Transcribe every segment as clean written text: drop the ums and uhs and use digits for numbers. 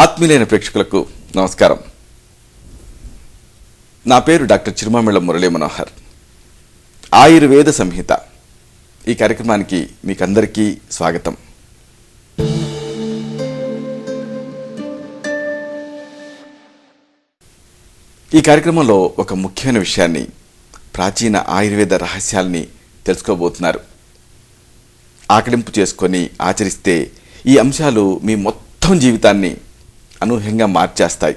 ఆత్మీయులైన ప్రేక్షకులకు నమస్కారం. నా పేరు డాక్టర్ చిరుమామిళ్ళ మురళీ మనోహర్. ఆయుర్వేద సంహిత ఈ కార్యక్రమానికి మీకందరికీ స్వాగతం. ఈ కార్యక్రమంలో ఒక ముఖ్యమైన విషయాన్ని, ప్రాచీన ఆయుర్వేద రహస్యాల్ని తెలుసుకోబోతున్నారు. ఆకలింపు చేసుకొని ఆచరిస్తే ఈ అంశాలు మీ మొత్తం జీవితాన్ని అనూహ్యంగా మార్చేస్తాయి,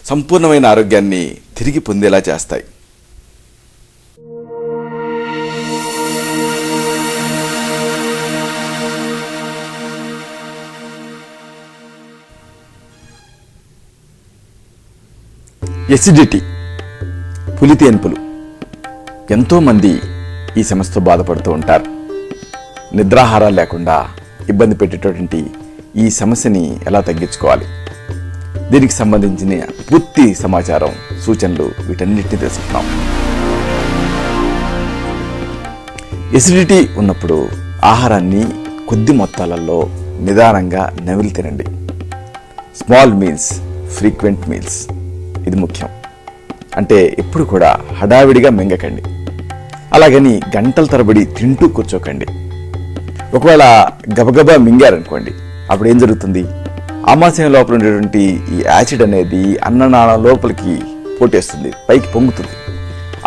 సంపూర్ణమైన ఆరోగ్యాన్ని తిరిగి పొందేలా చేస్తాయి. ఎసిడిటీ, పులితేన్పులు. ఎంతోమంది ఈ సమస్యతో బాధపడుతూ ఉంటారు. నిద్రాహారాలు లేకుండా ఇబ్బంది పెట్టేటటువంటి ఈ సమస్యని ఎలా తగ్గించుకోవాలి, దీనికి సంబంధించిన పూర్తి సమాచారం, సూచనలు, వీటన్నిటిని తెలుసుకుందాం. ఎసిడిటీ ఉన్నప్పుడు ఆహారాన్ని కొద్ది మొత్తాలలో నిదానంగా నమిలి తినండి. స్మాల్ మీల్స్, ఫ్రీక్వెంట్ మీల్స్, ఇది ముఖ్యం. అంటే ఎప్పుడు కూడా హడావిడిగా మింగకండి. అలాగని గంటల తరబడి తింటూ కూర్చోకండి. ఒకవేళ గబగబా మింగారనుకోండి, అప్పుడు ఏం జరుగుతుంది? ఆమాశయం లోపల ఉండేటువంటి ఈ యాసిడ్ అనేది అన్ననాళ లోపలికి పోటేస్తుంది, పైకి పొంగుతుంది.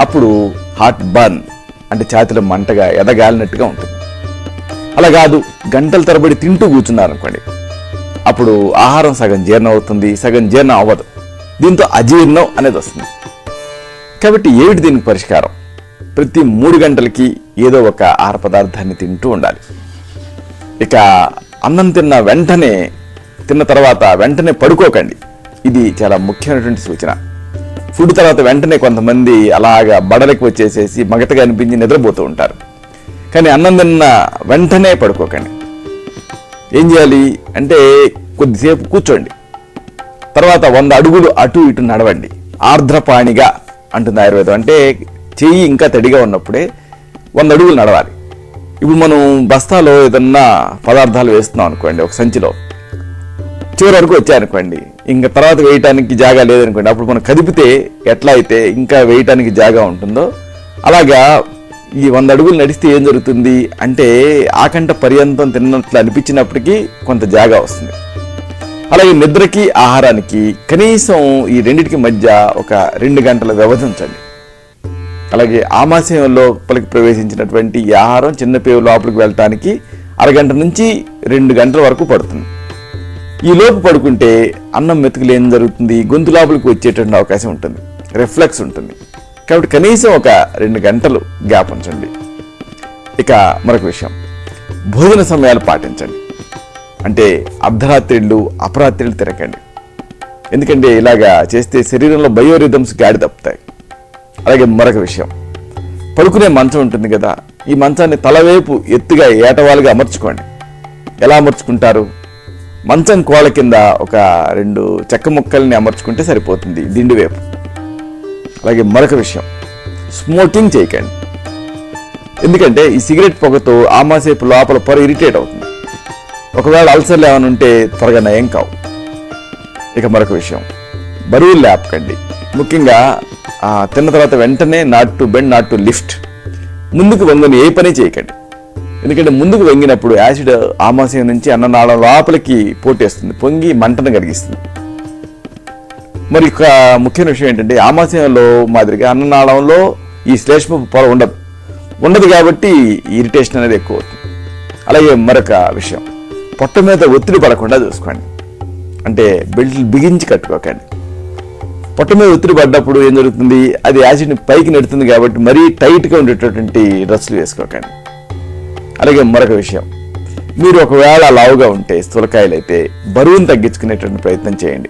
అప్పుడు హార్ట్ బర్న్, అంటే ఛాతీలో మంటగా ఎదగాలినట్టుగా ఉంటుంది. అలా కాదు, గంటల తరబడి తింటూ కూర్చున్నారనుకోండి, అప్పుడు ఆహారం సగం జీర్ణం అవుతుంది, సగం జీర్ణం అవ్వదు. దీంతో అజీర్ణం అనేది వస్తుంది. కాబట్టి ఏమిటి దీనికి పరిష్కారం? ప్రతి 3 గంటలకి ఏదో ఒక ఆహార పదార్థాన్ని తింటూ ఉండాలి. ఇక అన్నం తిన్న తర్వాత వెంటనే పడుకోకండి. ఇది చాలా ముఖ్యమైనటువంటి సూచన. ఫుడ్ తర్వాత వెంటనే కొంతమంది అలాగా బడలకి వచ్చేసేసి మగతగా అనిపించి నిద్రపోతూ ఉంటారు. కానీ అన్నం తిన్న వెంటనే పడుకోకండి. ఏం చేయాలి అంటే, కొద్దిసేపు కూర్చోండి. తర్వాత 100 అడుగులు అటు ఇటు నడవండి. ఆర్ద్రపాణిగా అంటుంది ఆయుర్వేదం. అంటే చెయ్యి ఇంకా తడిగా ఉన్నప్పుడే 100 అడుగులు నడవాలి. ఇప్పుడు మనం బస్తాలో ఏదన్నా పదార్థాలు వేస్తున్నాం అనుకోండి, ఒక సంచిలో చివరి వరకు వచ్చాయనుకోండి, ఇంకా తర్వాత వేయటానికి జాగా లేదనుకోండి, అప్పుడు మనం కదిపితే ఎట్లా అయితే ఇంకా వేయటానికి జాగా ఉంటుందో, అలాగా ఈ 100 అడుగులు నడిస్తే ఏం జరుగుతుంది అంటే, ఆకంఠ పర్యంతం తిన్నట్లు అనిపించినప్పటికీ కొంత జాగా వస్తుంది. అలాగే నిద్రకి ఆహారానికి కనీసం ఈ రెండింటికి మధ్య ఒక 2 గంటల వ్యవధి ఉంచండి. అలాగే ఆమాశయం లోపలికి ప్రవేశించినటువంటి ఈ ఆహారం చిన్న పేగు లోపలికి వెళ్ళటానికి 1/2 గంట నుంచి 2 గంటల వరకు పడుతుంది. ఈ లోపు పడుకుంటే అన్నం మెతుకులు ఏం జరుగుతుంది, గొంతు లోపలికి వచ్చేటువంటి అవకాశం ఉంటుంది, రిఫ్లెక్స్ ఉంటుంది. కాబట్టి కనీసం ఒక 2 గంటలు గ్యాప్ ఉంచండి. ఇక మరొక విషయం, భోజన సమయాలు పాటించండి. అంటే అర్ధరాత్రిళ్ళు, అపరాత్రిళ్ళు తిరగండి. ఎందుకంటే ఇలాగా చేస్తే శరీరంలో బయోరిథమ్స్ గాడి తప్పుతాయి. అలాగే మరొక విషయం, పడుకునే మంచం ఉంటుంది కదా, ఈ మంచాన్ని తలవైపు ఎత్తుగా ఏటవాలుగా అమర్చుకోండి. ఎలా అమర్చుకుంటారు? మంచం కోళ్ళ కింద ఒక 2 చెక్క ముక్కల్ని అమర్చుకుంటే సరిపోతుంది, దిండు వైపు. అలాగే మరొక విషయం, స్మోకింగ్ చేయకండి. ఎందుకంటే ఈ సిగరెట్ పొగతో ఆమాశయపు లోపల పొర ఇరిటేట్ అవుతుంది. ఒకవేళ అల్సర్లు ఏమైనా ఉంటే త్వరగా నయం కావు. ఇక మరొక విషయం, బరువులు లేపకండి. ముఖ్యంగా తిన్న తర్వాత వెంటనే not to bend, not to lift. ముందుకు వంగని ఏ పని చేయకండి. ఎందుకంటే ముందుకు వంగినప్పుడు యాసిడ్ ఆమాశయం నుంచి అన్ననాళం లోపలికి పోటేస్తుంది, పొంగి మంటను కలిగిస్తుంది. మరి ఒక ముఖ్యమైన విషయం ఏంటంటే, ఆమాశయంలో మాదిరిగా అన్ననాళంలో ఈ శ్లేష్మపు పొర ఉండదు కాబట్టి ఇరిటేషన్ అనేది ఎక్కువ అవుతుంది. అలాగే మరొక విషయం, పొట్ట మీద ఒత్తిడి పడకుండా చూసుకోండి. అంటే బెల్ట్లు బిగించి కట్టుకోకండి. పొట్ట మీద ఒత్తిడి పడ్డప్పుడు ఏం జరుగుతుంది, అది యాసిడ్ని పైకి నెడుతుంది కాబట్టి మరీ టైట్గా ఉండేటటువంటి డ్రెస్సులు వేసుకోకండి. అలాగే మరొక విషయం, మీరు ఒకవేళ లావుగా ఉంటే, స్థూలకాయలు అయితే బరువును తగ్గించుకునేటువంటి ప్రయత్నం చేయండి.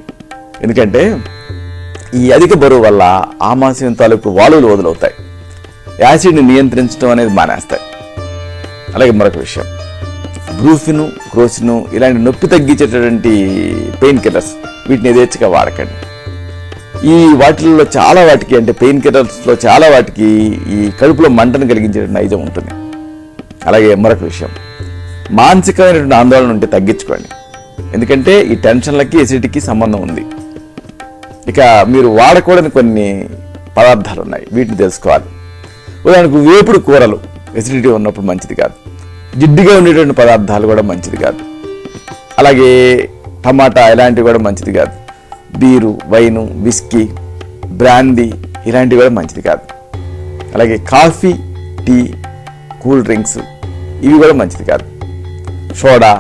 ఎందుకంటే ఈ అధిక బరువు వల్ల ఆమాశయం తాలూకు వాలువులు వదులవుతాయి, యాసిడ్ని నియంత్రించడం అనేది మానేస్తాయి. అలాగే మరొక విషయం, బ్రూఫిన్, క్రోసిన్ ఇలాంటి నొప్పి తగ్గించేటటువంటి పెయిన్ కిల్లర్స్, వీటిని యథేచ్ఛగా వాడకండి. ఈ వాటిల్లో చాలా వాటికి, అంటే పెయిన్ కిల్లర్స్లో చాలా వాటికి ఈ కడుపులో మంటను కలిగించే నైజం ఉంటుంది. అలాగే మరొక విషయం, మానసికమైనటువంటి ఆందోళన ఉంటే తగ్గించుకోండి. ఎందుకంటే ఈ టెన్షన్లకి ఎసిడిటీకి సంబంధం ఉంది. ఇక మీరు వాడకూడని కొన్ని పదార్థాలు ఉన్నాయి, వీటిని తెలుసుకోవాలి. ఉదాహరణకు వేపుడు కూరలు ఎసిడిటీ ఉన్నప్పుడు మంచిది కాదు. జిడ్డుగా ఉండేటువంటి పదార్థాలు కూడా మంచిది కాదు. అలాగే టమాటా ఇలాంటివి కూడా మంచిది కాదు. బీరు, వైను, విస్కీ, బ్రాందీ ఇలాంటివి కూడా మంచిది కాదు. అలాగే కాఫీ, టీ, కూల్ డ్రింక్స్ ఇవి కూడా మంచిది కాదు. సోడా,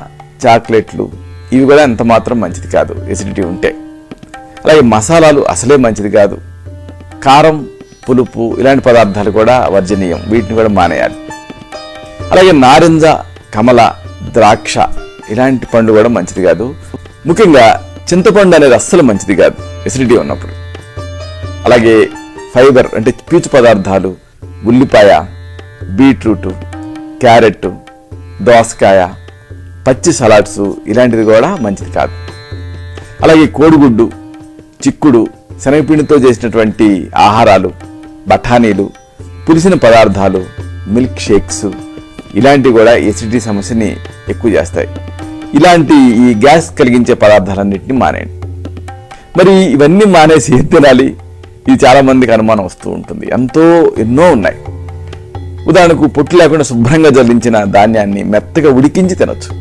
చాక్లెట్లు ఇవి కూడా ఎంత మాత్రం మంచిది కాదు ఎసిడిటీ ఉంటే. అలాగే మసాలాలు అసలే మంచిది కాదు. కారం, పులుపు ఇలాంటి పదార్థాలు కూడా వర్జనీయం, వీటిని కూడా మానేయాలి. అలాగే నారింజ, కమల, ద్రాక్ష ఇలాంటి పండు కూడా మంచిది కాదు. ముఖ్యంగా చింతపండు అనేది అస్సలు మంచిది కాదు ఎసిడిటీ ఉన్నప్పుడు. అలాగే ఫైబర్ అంటే పీచు పదార్థాలు, ఉల్లిపాయ, బీట్రూట్, క్యారెట్, దోసకాయ, పచ్చి సలాడ్స్ ఇలాంటిది కూడా మంచిది కాదు. అలాగే కోడిగుడ్డు, చిక్కుడు, శనగపిండితో చేసినటువంటి ఆహారాలు, బఠానీలు, పులిసిన పదార్థాలు, మిల్క్ షేక్స్ ఇలాంటివి కూడా ఎసిడిటీ సమస్యని ఎక్కువ చేస్తాయి. ఇలాంటి ఈ గ్యాస్ కలిగించే పదార్థాలన్నింటినీ మానేయండి. మరి ఇవన్నీ మానేసి ఏం తినాలి? ఇది చాలా మందికి అనుమానం వస్తూ ఉంటుంది. ఎన్నో ఉన్నాయి. ఉదాహరణకు పొట్టు లేకుండా శుభ్రంగా జల్లించిన ధాన్యాన్ని మెత్తగా ఉడికించి తినొచ్చు.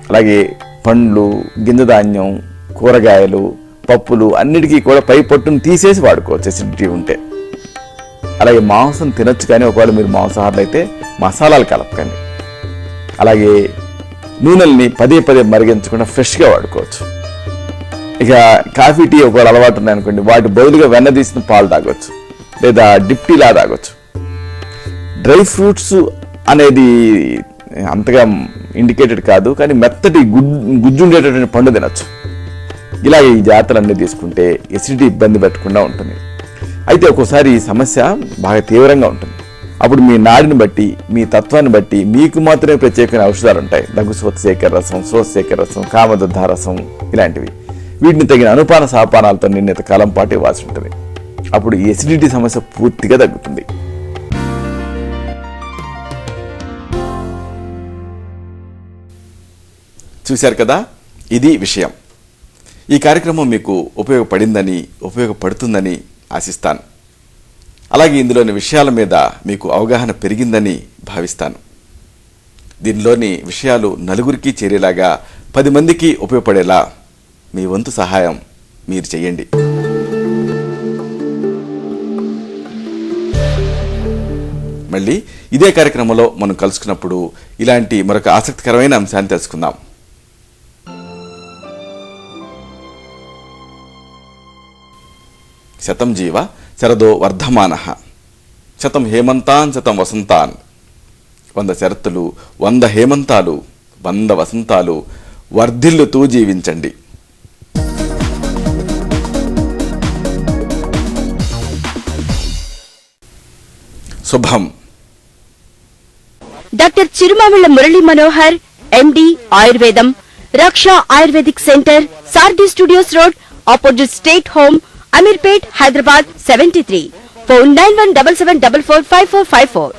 అలాగే పండ్లు, గింజ ధాన్యం, కూరగాయలు, పప్పులు అన్నిటికీ కూడా పై పొట్టును తీసేసి వాడుకోవచ్చు ఎసిడిటీ ఉంటే. అలాగే మాంసం తినొచ్చు, కానీ ఒకవేళ మీరు మాంసాహారులు అయితే మసాలాలు కలపకండి. అలాగే నూనెల్ని పదే మరిగించకుండా ఫ్రెష్గా వాడుకోవచ్చు. ఇక కాఫీ, టీ ఒకవేళ అలవాటు ఉన్నాయనుకోండి, వాటి బదులుగా వెన్న తీసిన పాలు తాగొచ్చు, లేదా డిప్టీలా తాగొచ్చు. డ్రై ఫ్రూట్స్ అనేది అంతగా ఇండికేటెడ్ కాదు, కానీ మెత్తటి గుజ్జు ఉండేటటువంటి పండు తినచ్చు. ఇలా ఈ జాగ్రత్తలన్నీ తీసుకుంటే ఎసిడిటీ ఇబ్బంది పెట్టకుండా ఉంటుంది. అయితే ఒక్కోసారి ఈ సమస్య బాగా తీవ్రంగా ఉంటుంది. అప్పుడు మీ నాడిని బట్టి, మీ తత్వాన్ని బట్టి మీకు మాత్రమే ప్రత్యేకమైన ఔషధాలు ఉంటాయి. లఘు స్వత్సేకర రసం, స్వత్సేకర రసం, కామదద్ధ రసం ఇలాంటివి. వీటిని తగిన అనుపాన సాపానాలతో నిర్ణీత కాలం పాటు ఇవ్వాల్సి ఉంటుంది. అప్పుడు ఈ ఎసిడిటీ సమస్య పూర్తిగా తగ్గుతుంది. చూశారు కదా, ఇది విషయం. ఈ కార్యక్రమం మీకు ఉపయోగపడిందని, ఉపయోగపడుతుందని ఆశిస్తాను. అలాగే ఇందులోని విషయాల మీద మీకు అవగాహన పెరిగిందని భావిస్తాను. దీనిలోని విషయాలు నలుగురికి చేరేలాగా, 10 మందికి ఉపయోగపడేలా మీ వంతు సహాయం మీరు చేయండి. మళ్ళీ ఇదే కార్యక్రమంలో మనం కలుసుకున్నప్పుడు ఇలాంటి మరొక ఆసక్తికరమైన అంశాన్ని తెలుసుకుందాం. శతం జీవ శరదో వర్ధమానః, శతం హేమంతాన్ శతం వసంతాన్. 100 శరత్తులు, 100 హేమంతాలు, 100 వసంతాలు వర్ధిల్లుతూ జీవించండి. శుభం. డాక్టర్ చిరుమామిళ్ల మురళీ మనోహర్, ఎండి, ఆయుర్వేదం, Raksha ayurvedic centre, Saradhi studios road, opposite state home, Ameerpet, Hyderabad 73. Phone 9177445454.